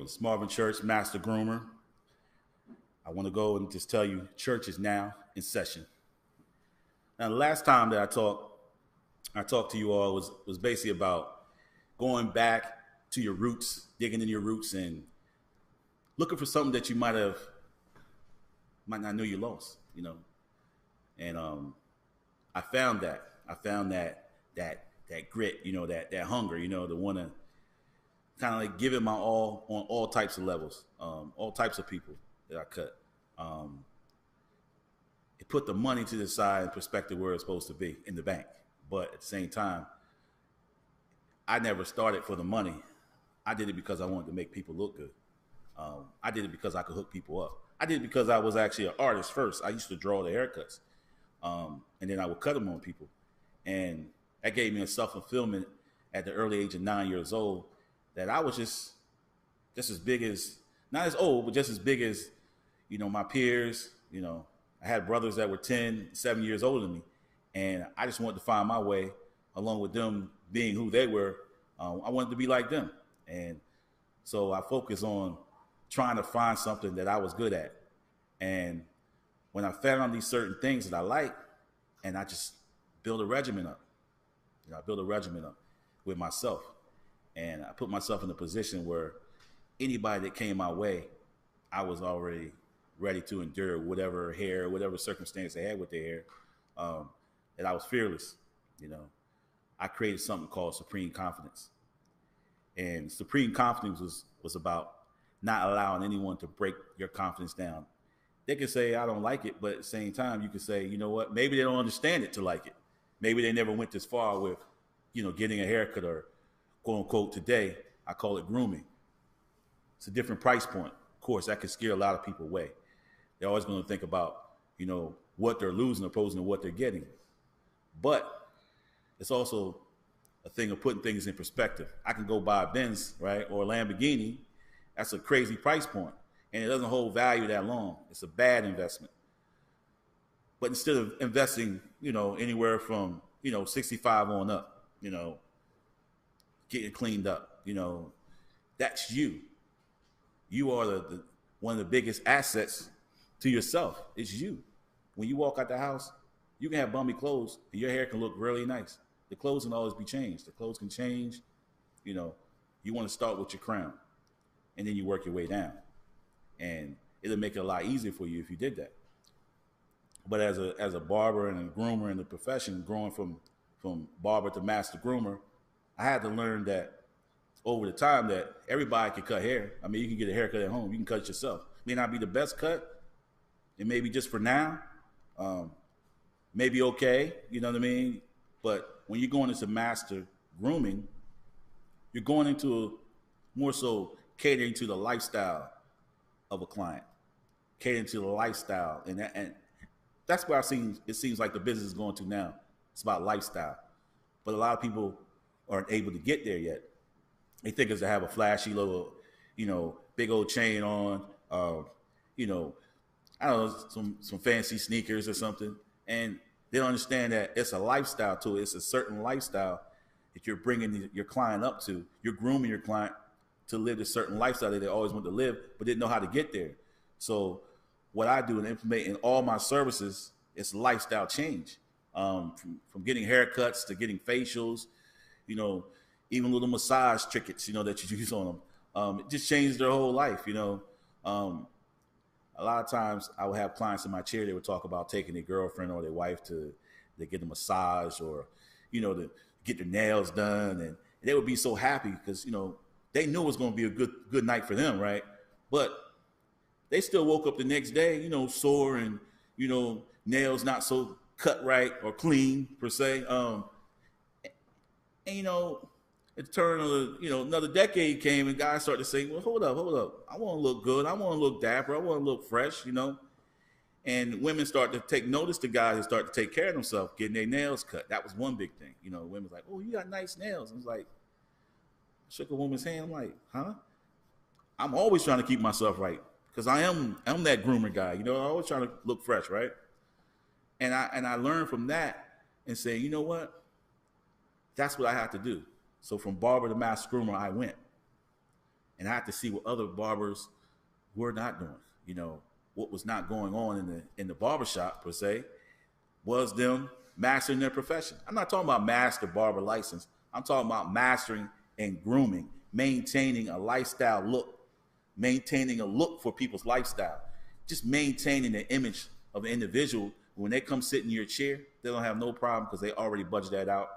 It's Marvin Church, Master Groomer. I want to go and just tell you, church is now in session. Now, the last time that I talked to you all was basically about going back to your roots, digging in your roots, and looking for something that you might not know you lost, And I found that. That grit, that hunger, to want to kind of like give it my all on all types of levels, all types of people that I cut. It put the money to the side in perspective where it's supposed to be in the bank. But at the same time, I never started for the money. I did it because I wanted to make people look good. I did it because I could hook people up. I did it because I was actually an artist first. I used to draw the haircuts, and then I would cut them on people. And that gave me a self-fulfillment at the early age of 9 years old that I was just as big as, not as old, but just as big as, my peers. I had brothers that were 10, 7 years older than me. And I just wanted to find my way along with them being who they were. I wanted to be like them. And so I focused on trying to find something that I was good at. And when I found these certain things that I like, and I just build a regimen up. I built a regimen up with myself. And I put myself in a position where anybody that came my way, I was already ready to endure whatever circumstance they had with their hair. And I was fearless. I created something called Supreme Confidence. And Supreme Confidence was about not allowing anyone to break your confidence down. They can say, I don't like it, but at the same time, you can say, you know what, maybe they don't understand it to like it. Maybe they never went this far with, getting a haircut or quote unquote today, I call it grooming. It's a different price point. Of course, that can scare a lot of people away. They're always going to think about, what they're losing opposed to what they're getting. But it's also a thing of putting things in perspective. I can go buy a Benz, right, or a Lamborghini. That's a crazy price point, and it doesn't hold value that long. It's a bad investment. But instead of investing, anywhere from, 65 on up, getting cleaned up, that's you. You are the one of the biggest assets to yourself. It's you. When you walk out the house, you can have bummy clothes and your hair can look really nice. The clothes can always be changed. The clothes can change. You want to start with your crown and then you work your way down. And it'll make it a lot easier for you if you did that. But as a barber and a groomer in the profession, growing from barber to master groomer, I had to learn that over the time that everybody can cut hair. I mean, you can get a haircut at home. You can cut it yourself. It may not be the best cut. It may be just for now. Maybe okay, you know what I mean? But when you're going into master grooming, you're going into more so catering to the lifestyle of a client, catering to the lifestyle. And that's where it seems like the business is going to now. It's about lifestyle. But a lot of people aren't able to get there yet. They think it's to have a flashy little, big old chain on, I don't know, some fancy sneakers or something. And they don't understand that it's a lifestyle to it. It's a certain lifestyle that you're bringing your client up to. You're grooming your client to live a certain lifestyle that they always want to live, but didn't know how to get there. So what I do and implement in all my services is lifestyle change. From getting haircuts to getting facials, even little massage trinkets, that you use on them. It just changes their whole life, A lot of times I would have clients in my chair, they would talk about taking their girlfriend or their wife to get a massage or, to get their nails done. And they would be so happy because, they knew it was going to be a good night for them, right? But they still woke up the next day, sore and, nails not so cut right or clean per se. At the turn of another decade came and guys started to say, well, hold up. I want to look good. I want to look dapper. I want to look fresh, And women start to take notice to guys and start to take care of themselves, getting their nails cut. That was one big thing. Women's like, oh, you got nice nails. I was like, shook a woman's hand. I'm like, huh? I'm always trying to keep myself right because I'm that groomer guy. I'm always trying to look fresh, right? And I learned from that and say, you know what? That's what I have to do. So from barber to master groomer, I went. and I had to see what other barbers were not doing. You know, what was not going on in the barbershop per se was them mastering their profession. I'm not talking about master barber license. I'm talking about mastering and grooming, maintaining a lifestyle look, maintaining a look for people's lifestyle, just maintaining the image of the individual. When they come sit in your chair, they don't have no problem because they already budget that out.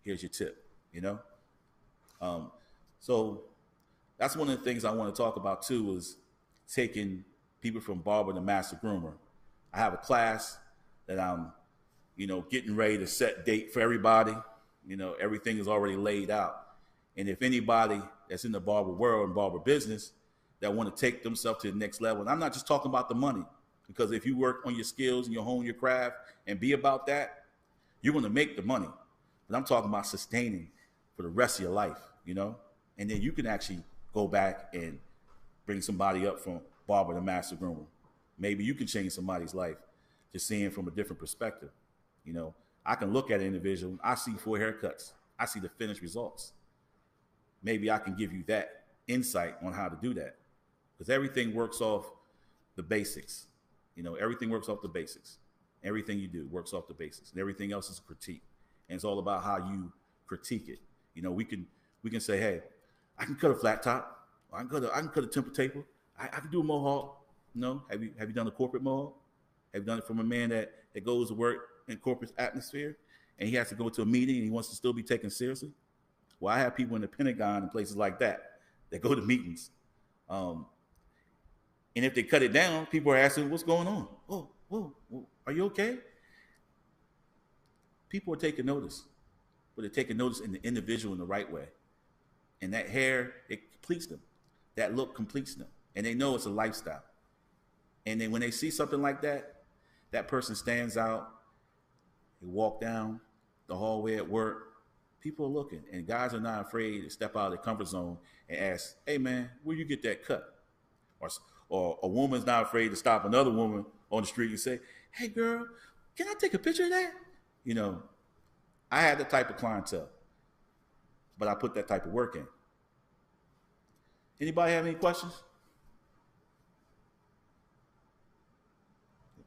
Here's your tip, you know? So that's one of the things I want to talk about too, is taking people from barber to master groomer. I have a class that I'm, you know, getting ready to set date for everybody. You know, everything is already laid out. And if anybody that's in the barber world and barber business that want to take themselves to the next level, and I'm not just talking about the money, because if you work on your skills and you hone your craft and be about that, you're going to make the money. But I'm talking about sustaining for the rest of your life, you know? And then you can actually go back and bring somebody up from barber to master groomer. Maybe you can change somebody's life just seeing from a different perspective. You know, I can look at an individual, I see 4 haircuts, I see the finished results. Maybe I can give you that insight on how to do that, because everything works off the basics. You know, everything works off the basics. Everything you do works off the basics, and everything else is a critique. And it's all about how you critique it. You know, we can say, hey, I can cut a flat top, I can cut a temper taper, I can do a mohawk. You know, have you done a corporate mohawk? Have you done it from a man that goes to work in corporate atmosphere and he has to go to a meeting and he wants to still be taken seriously? Well, I have people in the Pentagon and places like that go to meetings. And if they cut it down, people are asking, what's going on? Oh, whoa, are you okay? People are taking notice, but they're taking notice in the individual in the right way. And that hair, it completes them. That look completes them. And they know it's a lifestyle. And then when they see something like that, that person stands out. They walk down the hallway at work. People are looking, and guys are not afraid to step out of their comfort zone and ask, hey man, where you get that cut? Or a woman's not afraid to stop another woman on the street and say, hey girl, can I take a picture of that? You know, I had the type of clientele, but I put that type of work in. Anybody have any questions?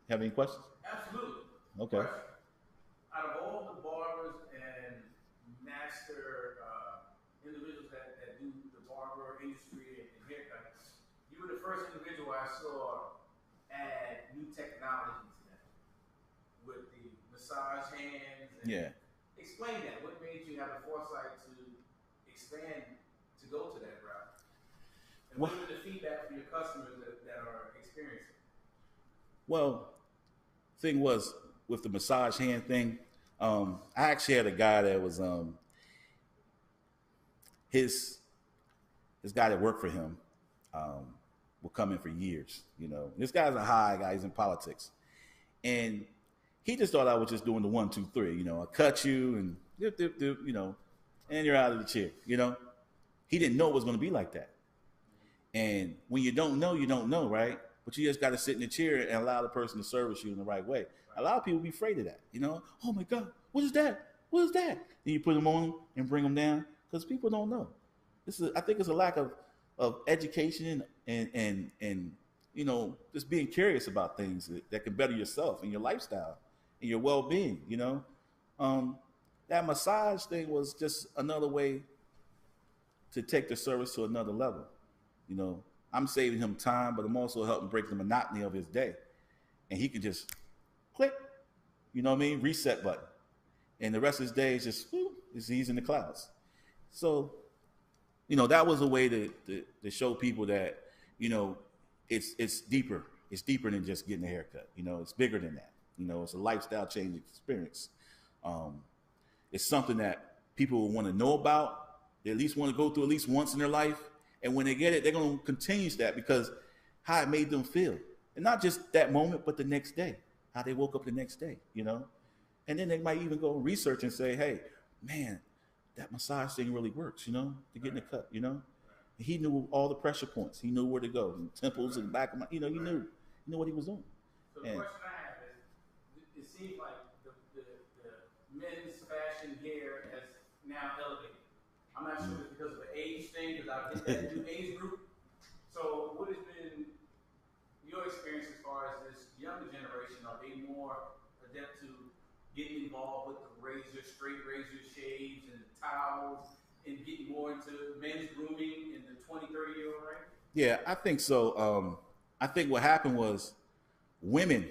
Have any questions? Absolutely. Okay. Question. Out of all the barbers and master individuals that do the barber industry and haircuts, you were the first individual I saw add new technology to that with the massage hands. And Yeah. Explain that. What made you have the foresight to expand to go to that route? And what is the feedback from your customers that are experiencing? Well, thing was with the massage hand thing, I actually had a guy that was his guy that worked for him will come in for years. You know, this guy's a high guy. He's in politics, and he just thought I was just doing the 1, 2, 3. You know, I cut you and dip, dip, dip, you know, and you're out of the chair. You know, he didn't know it was going to be like that. And when you don't know, right? But you just got to sit in the chair and allow the person to service you in the right way. A lot of people be afraid of that, you know? Oh my God, what is that? What is that? And you put them on and bring them down because people don't know. I think it's a lack of education and you know, just being curious about things that can better yourself and your lifestyle and your well-being, you know? That massage thing was just another way to take the service to another level. You know, I'm saving him time, but I'm also helping break the monotony of his day. And he can just click, you know what I mean? Reset button. And the rest of his day is just, he's in the clouds. So, you know, that was a way to show people that, you know, it's deeper. It's deeper than just getting a haircut. You know, it's bigger than that. You know, it's a lifestyle change experience. It's something that people will want to know about. They at least want to go through at least once in their life. And when they get it, they're going to continue that because how it made them feel. And not just that moment, but the next day, how they woke up the next day, you know? And then they might even go research and say, hey, man, that massage thing really works, you know, to get in the cut, you know? And he knew all the pressure points. He knew where to go, and temples and the back of my, you know, he knew what he was doing. So the question I have is, it seems like the men's fashion hair has now elevated. I'm not sure if it's because of the age thing, because I hit that new age group getting involved with the razor, straight razor shaves and the towels, and getting more into men's grooming in the 20, 30-year-old range? Yeah, I think so. I think what happened was women.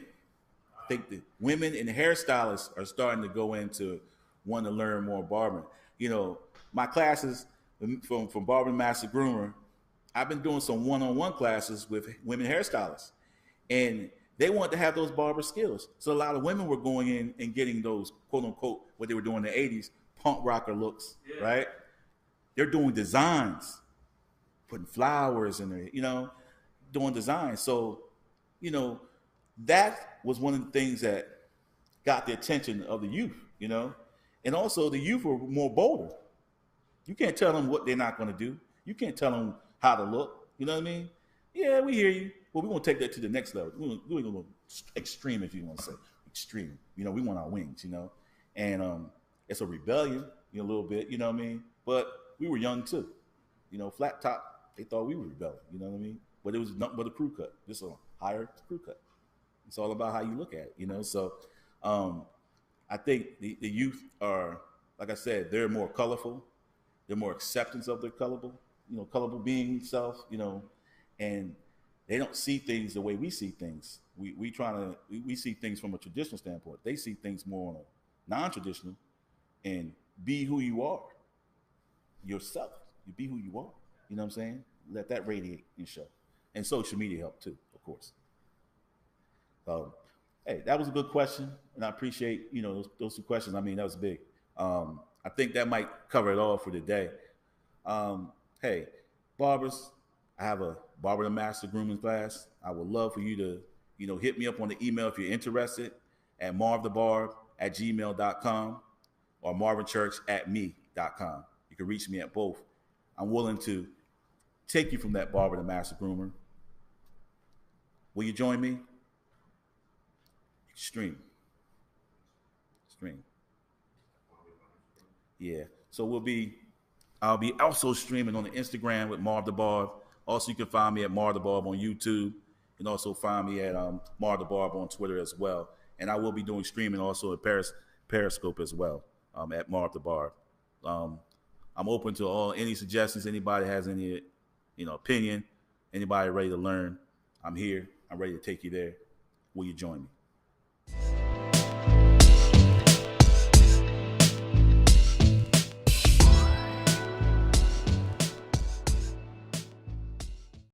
I think the women and hairstylists are starting to go into want to learn more barbering. You know, my classes from Barber Master Groomer, I've been doing some one-on-one classes with women hairstylists, and they want to have those barber skills. So a lot of women were going in and getting those quote unquote what they were doing in the '80s punk rocker looks, right? They're doing designs, putting flowers in there, doing designs. So, that was one of the things that got the attention of the youth, and also the youth were more bolder. You can't tell them what they're not going to do. You can't tell them how to look. You know what I mean? Yeah, we hear you. Well, we're going to take that to the next level. We're going to go extreme, if you want to say extreme. We want our wings, and it's a rebellion, a little bit, you know what I mean? But we were young too. Flat top, they thought we were rebelling, you know what I mean? But it was nothing but a crew cut, just a higher crew cut. It's all about how you look at it, So I think the youth are, like I said, they're more colorful. They're more acceptance of their colorful being self, and they don't see things the way we see things. We see things from a traditional standpoint. They see things more on a non-traditional, and be who you are, yourself. You be who you are. You know what I'm saying? Let that radiate and show. And social media help too, of course. So, hey, that was a good question, and I appreciate those two questions. I mean, that was big. I think that might cover it all for today. Hey, barbers, I have a Barber the Master Grooming class. I would love for you to, hit me up on the email if you're interested at marvthebarb@gmail.com or marvinchurch@me.com. You can reach me at both. I'm willing to take you from that Barber the Master Groomer. Will you join me? Stream. Yeah. So I'll be also streaming on the Instagram with Marv the Barb. Also, you can find me at Marv the Barb on YouTube. You can also find me at Marv the Barb on Twitter as well. And I will be doing streaming also at Periscope as well at Marv the Barb. I'm open to any suggestions. Anybody has any, opinion, anybody ready to learn, I'm here. I'm ready to take you there. Will you join me?